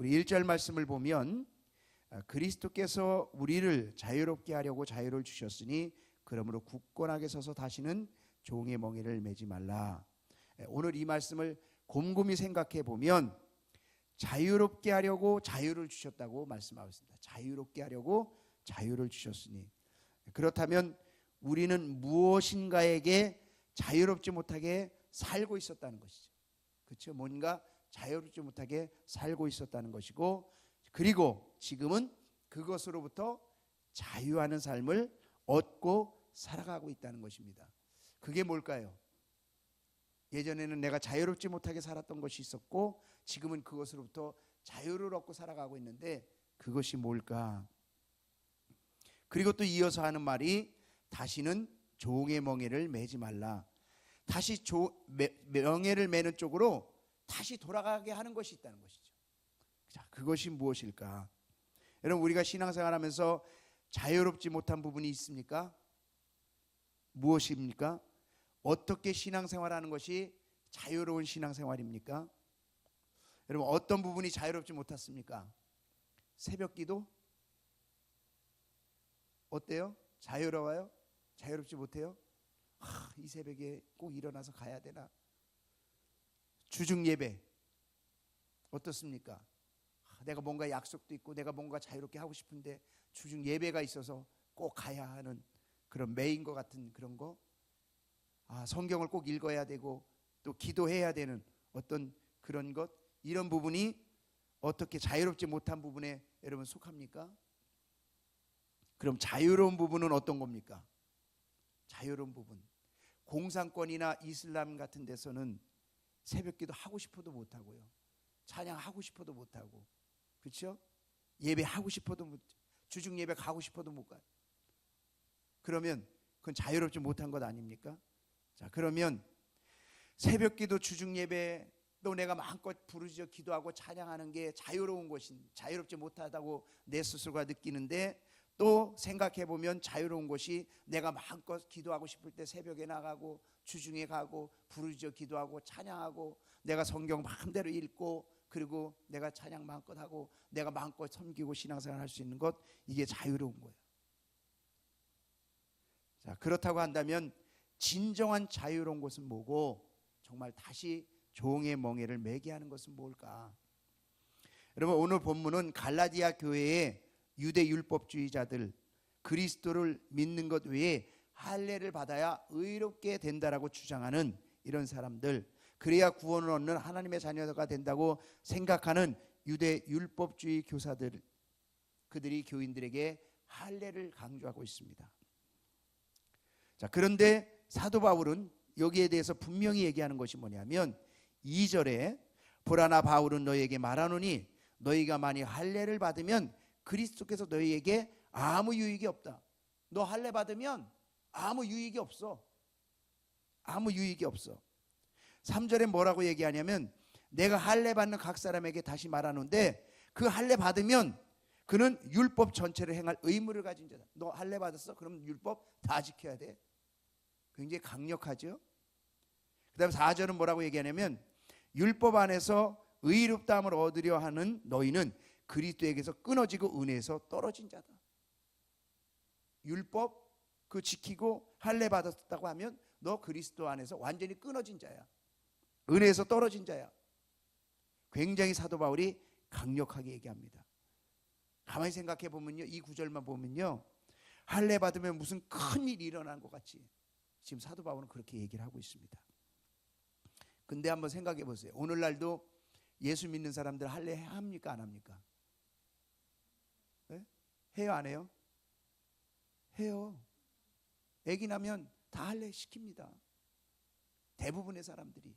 우리 1절 말씀을 보면 그리스도께서 우리를 자유롭게 하려고 자유를 주셨으니 그러므로 굳건하게 서서 다시는 종의 멍에를 매지 말라. 오늘 이 말씀을 곰곰이 생각해 보면 자유롭게 하려고 자유를 주셨다고 말씀하고 있습니다. 자유롭게 하려고 자유를 주셨으니, 그렇다면 우리는 무엇인가에게 자유롭지 못하게 살고 있었다는 것이죠. 그렇죠? 뭔가 자유롭지 못하게 살고 있었다는 것이고, 그리고 지금은 그것으로부터 자유하는 삶을 얻고 살아가고 있다는 것입니다. 그게 뭘까요? 예전에는 내가 자유롭지 못하게 살았던 것이 있었고 지금은 그것으로부터 자유를 얻고 살아가고 있는데 그것이 뭘까? 그리고 또 이어서 하는 말이 다시는 종의 멍에를 매지 말라. 다시 멍에를 매는 쪽으로 다시 돌아가게 하는 것이 있다는 것이죠. 자, 그것이 무엇일까? 여러분, 우리가 신앙생활하면서 자유롭지 못한 부분이 있습니까? 무엇입니까? 어떻게 신앙생활하는 것이 자유로운 신앙생활입니까? 여러분, 어떤 부분이 자유롭지 못했습니까? 새벽기도? 어때요? 자유로워요? 자유롭지 못해요? 이 새벽에 꼭 일어나서 가야 되나? 주중 예배 어떻습니까? 내가 뭔가 약속도 있고 내가 뭔가 자유롭게 하고 싶은데 주중 예배가 있어서 꼭 가야 하는 그런 매인 것 같은 그런 거, 성경을 꼭 읽어야 되고 또 기도해야 되는 어떤 그런 것, 이런 부분이 어떻게 자유롭지 못한 부분에 여러분 속합니까? 그럼 자유로운 부분은 어떤 겁니까? 자유로운 부분, 공산권이나 이슬람 같은 데서는 새벽기도 하고 싶어도 못하고요, 찬양하고 싶어도 못하고, 그렇죠? 예배하고 싶어도 못, 주중 예배 가고 싶어도 못 가요. 그러면 그건 자유롭지 못한 것 아닙니까? 자, 그러면 새벽기도, 주중 예배, 또 내가 마음껏 부르짖어 기도하고 찬양하는 게 자유로운 것인, 자유롭지 못하다고 내 스스로가 느끼는데, 또 생각해 보면 자유로운 것이 내가 마음껏 기도하고 싶을 때 새벽에 나가고 주중에 가고 부르짖어 기도하고 찬양하고 내가 성경 마음대로 읽고 그리고 내가 찬양 마음껏 하고 내가 마음껏 섬기고 신앙생활 할 수 있는 것, 이게 자유로운 거예요. 자, 그렇다고 한다면 진정한 자유로운 것은 뭐고 정말 다시 종의 멍에를 매게 하는 것은 뭘까? 여러분, 오늘 본문은 갈라디아 교회의 유대 율법주의자들, 그리스도를 믿는 것 외에 할례를 받아야 의롭게 된다라고 주장하는 이런 사람들, 그래야 구원을 얻는 하나님의 자녀가 된다고 생각하는 유대 율법주의 교사들, 그들이 교인들에게 할례를 강조하고 있습니다. 자, 그런데 사도 바울은 여기에 대해서 분명히 얘기하는 것이 뭐냐면 2절에 보라, 나 바울은 너희에게 말하노니 너희가 만일 할례를 받으면 그리스도께서 너희에게 아무 유익이 없다. 너 할례 받으면 아무 유익이 없어. 아무 유익이 없어. 3절에 뭐라고 얘기하냐면 내가 할례 받는 각 사람에게 다시 말하는데 그 할례 받으면 그는 율법 전체를 행할 의무를 가진 자다. 너 할례 받았어? 그럼 율법 다 지켜야 돼. 굉장히 강력하죠. 그 다음 4절은 뭐라고 얘기하냐면 율법 안에서 의롭다함을 얻으려 하는 너희는 그리스도에게서 끊어지고 은혜에서 떨어진 자다. 율법 그 지키고 할례 받았다고 하면 너 그리스도 안에서 완전히 끊어진 자야. 은혜에서 떨어진 자야. 굉장히 사도 바울이 강력하게 얘기합니다. 가만히 생각해 보면요, 이 구절만 보면요, 할례 받으면 무슨 큰 일이 일어나는 것 같이 지금 사도 바울은 그렇게 얘기를 하고 있습니다. 근데 한번 생각해 보세요. 오늘날도 예수 믿는 사람들 할례 합니까 안 합니까? 네? 해요 안 해요? 해요. 애기 나면 다 할례 시킵니다. 대부분의 사람들이.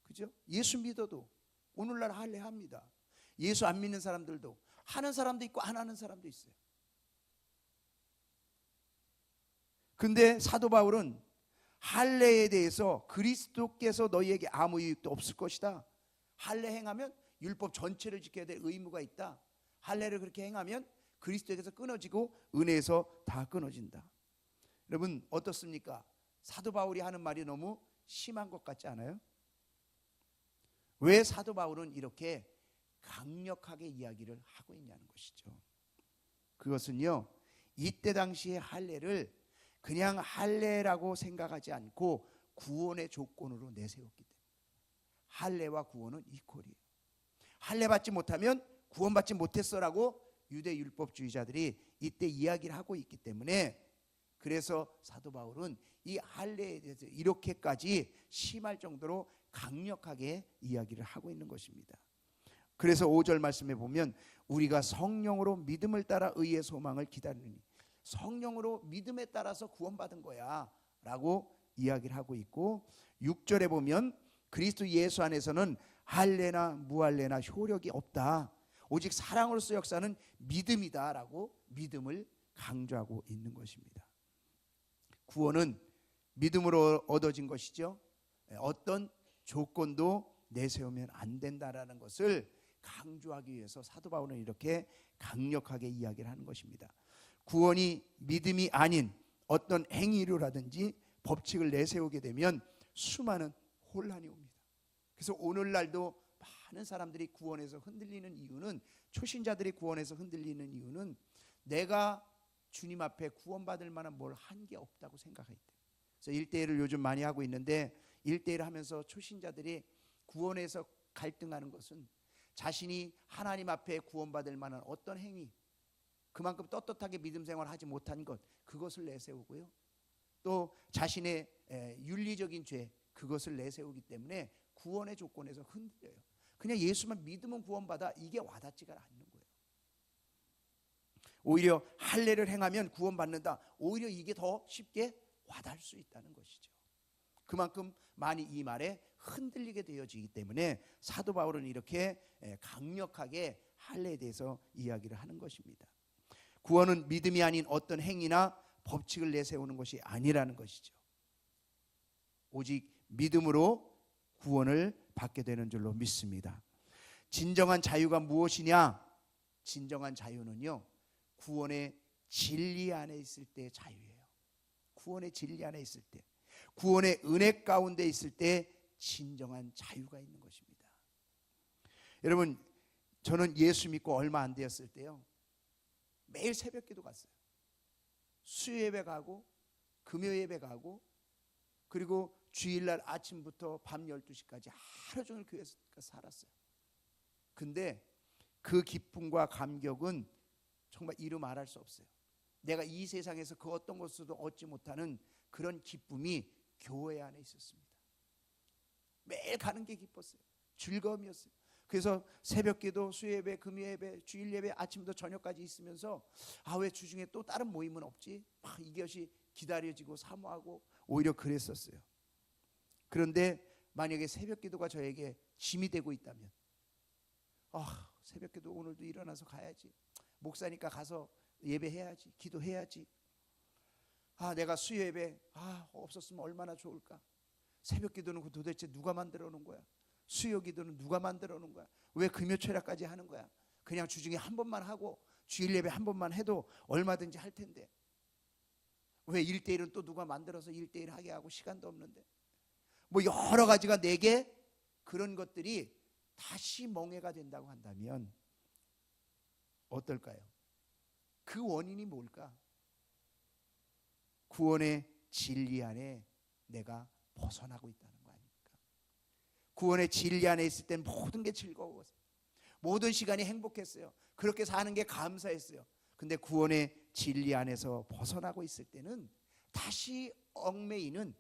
그죠? 예수 믿어도 오늘날 할례 합니다. 예수 안 믿는 사람들도 하는 사람도 있고 안 하는 사람도 있어요. 근데 사도 바울은 할례에 대해서 그리스도께서 너희에게 아무 유익도 없을 것이다. 할례 행하면 율법 전체를 지켜야 될 의무가 있다. 할례를 그렇게 행하면 그리스도에게서 끊어지고 은혜에서 다 끊어진다. 여러분 어떻습니까? 사도 바울이 하는 말이 너무 심한 것 같지 않아요? 왜 사도 바울은 이렇게 강력하게 이야기를 하고 있냐는 것이죠. 그것은요, 이때 당시의 할례를 그냥 할례라고 생각하지 않고 구원의 조건으로 내세웠기 때문에 할례와 구원은 이퀄이에요. 할례 받지 못하면 구원받지 못했어라고 유대 율법주의자들이 이때 이야기를 하고 있기 때문에, 그래서 사도 바울은 이 할례에 대해서 이렇게까지 심할 정도로 강력하게 이야기를 하고 있는 것입니다. 그래서 5절 말씀에 보면 우리가 성령으로 믿음을 따라 의의 소망을 기다리니, 성령으로 믿음에 따라서 구원받은 거야 라고 이야기를 하고 있고, 6절에 보면 그리스도 예수 안에서는 할례나 무할례나 효력이 없다, 오직 사랑으로서 역사는 믿음이다 라고 믿음을 강조하고 있는 것입니다. 구원은 믿음으로 얻어진 것이죠. 어떤 조건도 내세우면 안 된다라는 것을 강조하기 위해서 사도 바울은 이렇게 강력하게 이야기를 하는 것입니다. 구원이 믿음이 아닌 어떤 행위로라든지 법칙을 내세우게 되면 수많은 혼란이 옵니다. 그래서 오늘날도 많은 사람들이 구원에서 흔들리는 이유는, 초신자들이 구원에서 흔들리는 이유는 내가 주님 앞에 구원받을 만한 뭘 한 게 없다고 생각하기 때문에. 그래서 1대1을 요즘 많이 하고 있는데, 1대1 하면서 초신자들이 구원에서 갈등하는 것은 자신이 하나님 앞에 구원받을 만한 어떤 행위, 그만큼 떳떳하게 믿음 생활을 하지 못한 것, 그것을 내세우고요, 또 자신의 윤리적인 죄, 그것을 내세우기 때문에 구원의 조건에서 흔들려요. 그냥 예수만 믿으면 구원받아, 이게 와닿지가 않는 거예요. 오히려 할례를 행하면 구원받는다, 오히려 이게 더 쉽게 와닿을 수 있다는 것이죠. 그만큼 많이 이 말에 흔들리게 되어지기 때문에 사도 바울은 이렇게 강력하게 할례에 대해서 이야기를 하는 것입니다. 구원은 믿음이 아닌 어떤 행위나 법칙을 내세우는 것이 아니라는 것이죠. 오직 믿음으로 구원을 받게 되는 줄로 믿습니다. 진정한 자유가 무엇이냐? 진정한 자유는요, 구원의 진리 안에 있을 때의 자유예요. 구원의 진리 안에 있을 때, 구원의 은혜 가운데 있을 때 진정한 자유가 있는 것입니다. 여러분, 저는 예수 믿고 얼마 안 되었을 때요, 매일 새벽기도 갔어요. 수요 예배 가고 금요 예배 가고, 그리고 주일날 아침부터 밤 12시까지 하루 종일 교회에서 살았어요. 근데 그 기쁨과 감격은 정말 이루 말할 수 없어요. 내가 이 세상에서 그 어떤 것으로도 얻지 못하는 그런 기쁨이 교회 안에 있었습니다. 매일 가는 게 기뻤어요. 즐거움이었어요. 그래서 새벽기도, 수요예배, 금요예배, 주일예배 아침부터 저녁까지 있으면서 왜 주중에 또 다른 모임은 없지? 막 이것이 기다려지고 사모하고 오히려 그랬었어요. 그런데 만약에 새벽기도가 저에게 짐이 되고 있다면, 새벽기도 오늘도 일어나서 가야지, 목사니까 가서 예배해야지, 기도해야지, 내가 수요예배 없었으면 얼마나 좋을까, 새벽기도는 도대체 누가 만들어 놓은 거야, 수요기도는 누가 만들어 놓은 거야, 왜 금요철야까지 하는 거야, 그냥 주중에 한 번만 하고 주일예배 한 번만 해도 얼마든지 할 텐데, 왜 1대1은 또 누가 만들어서 1대1 하게 하고 시간도 없는데, 뭐 여러 가지가 내게 그런 것들이 다시 멍해가 된다고 한다면 어떨까요? 그 원인이 뭘까? 구원의 진리 안에 내가 벗어나고 있다는 거 아닙니까? 구원의 진리 안에 있을 땐 모든 게 즐거웠어요. 모든 시간이 행복했어요. 그렇게 사는 게 감사했어요. 근데 구원의 진리 안에서 벗어나고 있을 때는 다시 얽매이는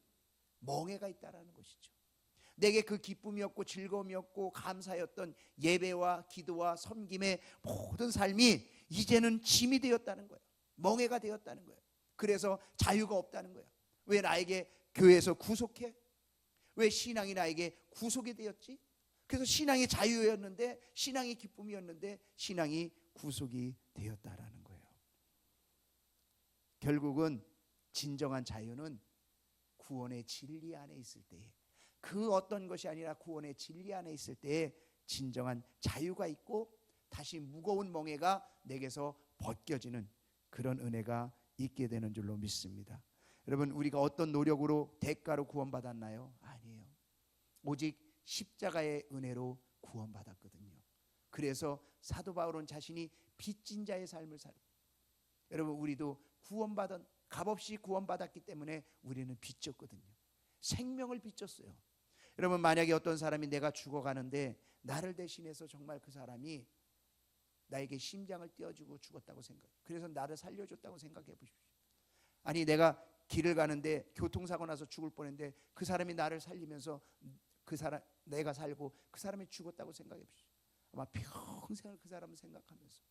멍해가 있다라는 것이죠. 내게 그 기쁨이었고 즐거움이었고 감사였던 예배와 기도와 섬김의 모든 삶이 이제는 짐이 되었다는 거예요. 멍해가 되었다는 거예요. 그래서 자유가 없다는 거예요. 왜 나에게 교회에서 구속해? 왜 신앙이 나에게 구속이 되었지? 그래서 신앙이 자유였는데, 신앙이 기쁨이었는데 신앙이 구속이 되었다라는 거예요. 결국은 진정한 자유는 구원의 진리 안에 있을 때에, 그 어떤 것이 아니라 구원의 진리 안에 있을 때에 진정한 자유가 있고, 다시 무거운 멍에가 내게서 벗겨지는 그런 은혜가 있게 되는 줄로 믿습니다. 여러분, 우리가 어떤 노력으로 대가로 구원받았나요? 아니에요. 오직 십자가의 은혜로 구원받았거든요. 그래서 사도 바울은 자신이 빚진 자의 삶을 살고, 여러분 우리도 구원받은, 값없이 구원받았기 때문에 우리는 빚졌거든요. 생명을 빚졌어요. 여러분 만약에 어떤 사람이 내가 죽어가는데 나를 대신해서 정말 그 사람이 나에게 심장을 띄워주고 죽었다고 생각해요. 그래서 나를 살려줬다고 생각해 보십시오. 아니 내가 길을 가는데 교통사고 나서 죽을 뻔했는데 그 사람이 나를 살리면서 그 사람, 내가 살고 그 사람이 죽었다고 생각해 보십시오. 아마 평생을 그 사람을 생각하면서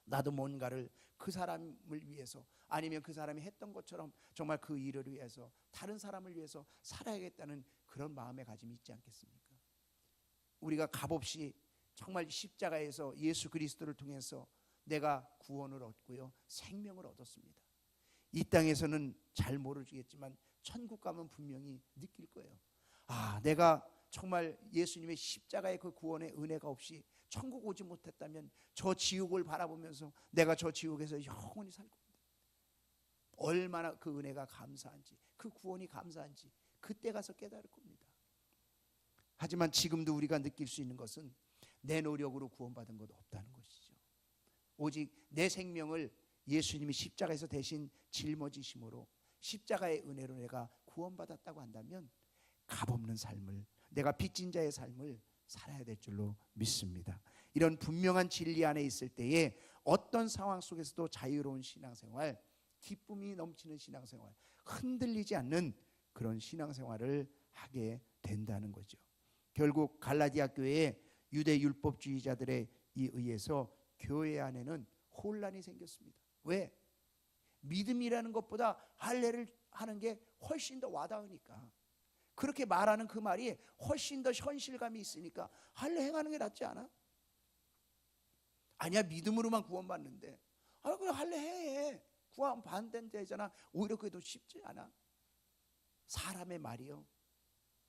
나도 뭔가를 그 사람을 위해서, 아니면 그 사람이 했던 것처럼 정말 그 일을 위해서, 다른 사람을 위해서 살아야겠다는 그런 마음가짐이 있지 않겠습니까? 우리가 값없이 정말 십자가에서 예수 그리스도를 통해서 내가 구원을 얻고요, 생명을 얻었습니다. 이 땅에서는 잘 모르겠지만 천국 가면 분명히 느낄 거예요. 아, 내가 정말 예수님의 십자가의 그 구원의 은혜가 없이 천국 오지 못했다면 저 지옥을 바라보면서 내가 저 지옥에서 영원히 살 겁니다. 얼마나 그 은혜가 감사한지, 그 구원이 감사한지 그때 가서 깨달을 겁니다. 하지만 지금도 우리가 느낄 수 있는 것은 내 노력으로 구원받은 것 없다는 것이죠. 오직 내 생명을 예수님이 십자가에서 대신 짊어지심으로 십자가의 은혜로 내가 구원받았다고 한다면 값없는 삶을, 내가 빚진 자의 삶을 살아야 될 줄로 믿습니다. 이런 분명한 진리 안에 있을 때에 어떤 상황 속에서도 자유로운 신앙생활, 기쁨이 넘치는 신앙생활, 흔들리지 않는 그런 신앙생활을 하게 된다는 거죠. 결국 갈라디아 교회에 유대 율법주의자들에 의해서 교회 안에는 혼란이 생겼습니다. 왜? 믿음이라는 것보다 할례를 하는 게 훨씬 더 와닿으니까, 그렇게 말하는 그 말이 훨씬 더 현실감이 있으니까 할례 행하는 게 낫지 않아? 아니야, 믿음으로만 구원받는데 그냥 할례 해, 구원 받는 데잖아. 오히려 그게 더 쉽지 않아? 사람의 말이요,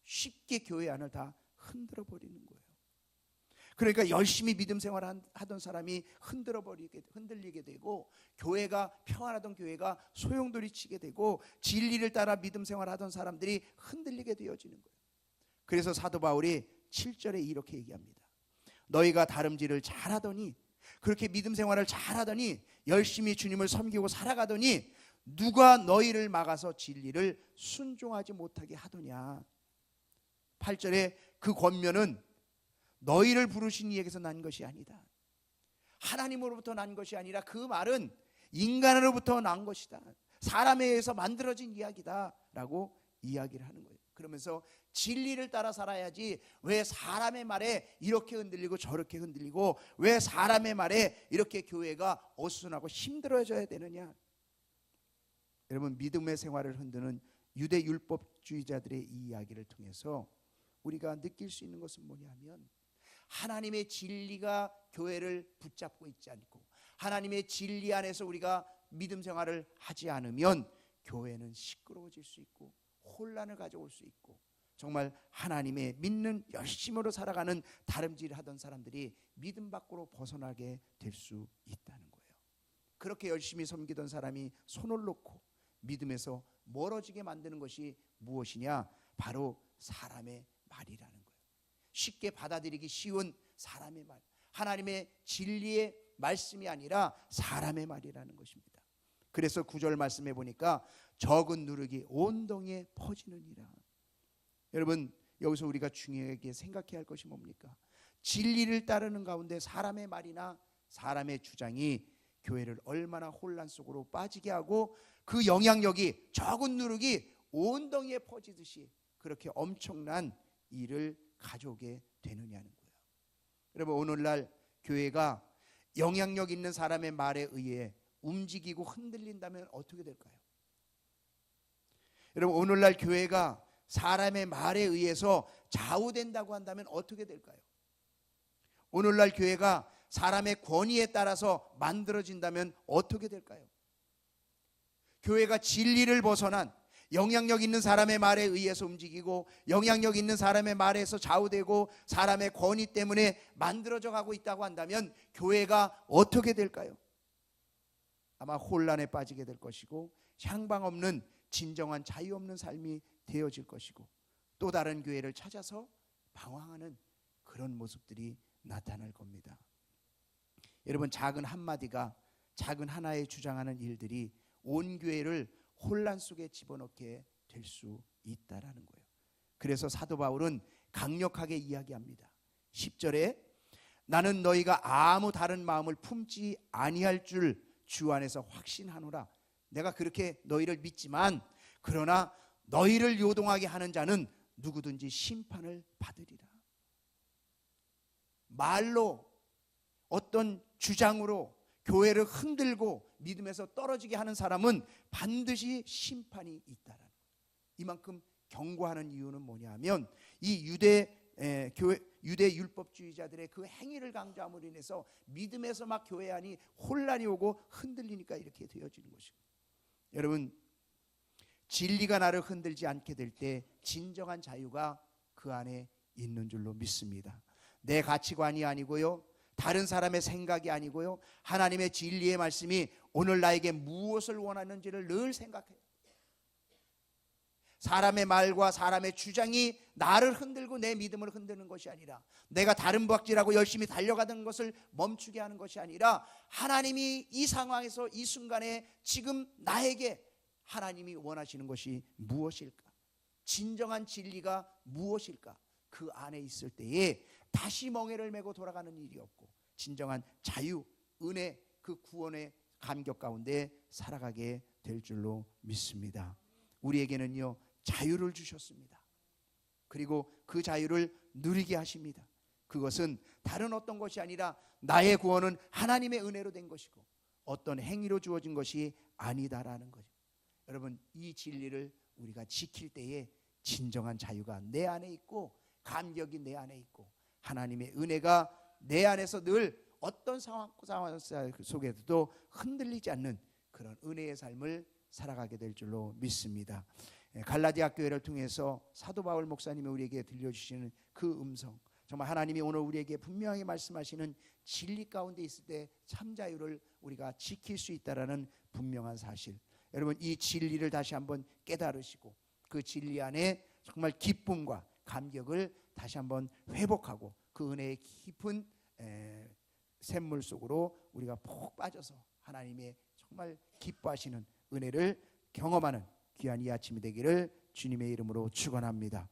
쉽게 교회 안을 다 흔들어 버리는 거예요. 그러니까 열심히 믿음 생활 하던 사람이 흔들리게 되고, 교회가 평안하던 교회가 소용돌이치게 되고, 진리를 따라 믿음 생활하던 사람들이 흔들리게 되어지는 거예요. 그래서 사도 바울이 7절에 이렇게 얘기합니다. 너희가 다름질을 잘하더니, 그렇게 믿음 생활을 잘하더니, 열심히 주님을 섬기고 살아가더니 누가 너희를 막아서 진리를 순종하지 못하게 하더냐. 8절에 그 권면은 너희를 부르신 이에게서 난 것이 아니다. 하나님으로부터 난 것이 아니라 그 말은 인간으로부터 난 것이다. 사람에 의해서 만들어진 이야기다 라고 이야기를 하는 거예요. 그러면서 진리를 따라 살아야지 왜 사람의 말에 이렇게 흔들리고 저렇게 흔들리고, 왜 사람의 말에 이렇게 교회가 어수선하고 힘들어져야 되느냐. 여러분, 믿음의 생활을 흔드는 유대 율법주의자들의 이 이야기를 통해서 우리가 느낄 수 있는 것은 뭐냐면, 하나님의 진리가 교회를 붙잡고 있지 않고 하나님의 진리 안에서 우리가 믿음 생활을 하지 않으면 교회는 시끄러워질 수 있고 혼란을 가져올 수 있고, 정말 하나님의 믿는 열심으로 살아가는 다름질하던 사람들이 믿음 밖으로 벗어나게 될 수 있다는 거예요. 그렇게 열심히 섬기던 사람이 손을 놓고 믿음에서 멀어지게 만드는 것이 무엇이냐? 바로 사람의 말이라는 거예요. 쉽게 받아들이기 쉬운 사람의 말, 하나님의 진리의 말씀이 아니라 사람의 말이라는 것입니다. 그래서 9절 말씀해 보니까 적은 누룩이 온 동에 퍼지느니라. 여러분, 여기서 우리가 중요하게 생각해야 할 것이 뭡니까? 진리를 따르는 가운데 사람의 말이나 사람의 주장이 교회를 얼마나 혼란 속으로 빠지게 하고 그 영향력이 적은 누룩이 온 동에 퍼지듯이 그렇게 엄청난 일을 가져오게 되느냐는 거예요. 여러분, 오늘날 교회가 영향력 있는 사람의 말에 의해 움직이고 흔들린다면 어떻게 될까요? 여러분, 오늘날 교회가 사람의 말에 의해서 좌우된다고 한다면 어떻게 될까요? 오늘날 교회가 사람의 권위에 따라서 만들어진다면 어떻게 될까요? 교회가 진리를 벗어난 영향력 있는 사람의 말에 의해서 움직이고 영향력 있는 사람의 말에서 좌우되고 사람의 권위 때문에 만들어져 가고 있다고 한다면 교회가 어떻게 될까요? 아마 혼란에 빠지게 될 것이고 향방 없는 진정한 자유 없는 삶이 되어질 것이고 또 다른 교회를 찾아서 방황하는 그런 모습들이 나타날 겁니다. 여러분, 작은 한마디가, 작은 하나의 주장하는 일들이 온 교회를 혼란 속에 집어넣게 될 수 있다라는 거예요. 그래서 사도 바울은 강력하게 이야기합니다. 10절에 나는 너희가 아무 다른 마음을 품지 아니할 줄 주 안에서 확신하노라. 내가 그렇게 너희를 믿지만 그러나 너희를 요동하게 하는 자는 누구든지 심판을 받으리라. 말로, 어떤 주장으로 교회를 흔들고 믿음에서 떨어지게 하는 사람은 반드시 심판이 있다라는 거예요. 이만큼 경고하는 이유는 뭐냐면 이 유대 율법주의자들의 그 행위를 강조함으로 인해서 믿음에서 막 교회 안이 혼란이 오고 흔들리니까 이렇게 되어지는 것입니다. 여러분, 진리가 나를 흔들지 않게 될 때 진정한 자유가 그 안에 있는 줄로 믿습니다. 내 가치관이 아니고요, 다른 사람의 생각이 아니고요, 하나님의 진리의 말씀이 오늘 나에게 무엇을 원하는지를 늘 생각해요. 사람의 말과 사람의 주장이 나를 흔들고 내 믿음을 흔드는 것이 아니라, 내가 다른 박질하고 열심히 달려가던 것을 멈추게 하는 것이 아니라, 하나님이 이 상황에서 이 순간에 지금 나에게 하나님이 원하시는 것이 무엇일까? 진정한 진리가 무엇일까? 그 안에 있을 때에 다시 멍에를 메고 돌아가는 일이 없고 진정한 자유, 은혜, 그 구원의 감격 가운데 살아가게 될 줄로 믿습니다. 우리에게는요, 자유를 주셨습니다. 그리고 그 자유를 누리게 하십니다. 그것은 다른 어떤 것이 아니라 나의 구원은 하나님의 은혜로 된 것이고 어떤 행위로 주어진 것이 아니다라는 거죠. 여러분, 이 진리를 우리가 지킬 때에 진정한 자유가 내 안에 있고 감격이 내 안에 있고 하나님의 은혜가 내 안에서 늘 어떤 상황 속에서도 흔들리지 않는 그런 은혜의 삶을 살아가게 될 줄로 믿습니다. 갈라디아 교회를 통해서 사도 바울 목사님이 우리에게 들려주시는 그 음성, 정말 하나님이 오늘 우리에게 분명히 말씀하시는 진리 가운데 있을 때 참 자유를 우리가 지킬 수 있다라는 분명한 사실, 여러분, 이 진리를 다시 한번 깨달으시고 그 진리 안에 정말 기쁨과 감격을 다시 한번 회복하고 그 은혜의 깊은 샘물 속으로 우리가 푹 빠져서 하나님의 정말 기뻐하시는 은혜를 경험하는 귀한 이 아침이 되기를 주님의 이름으로 축원합니다.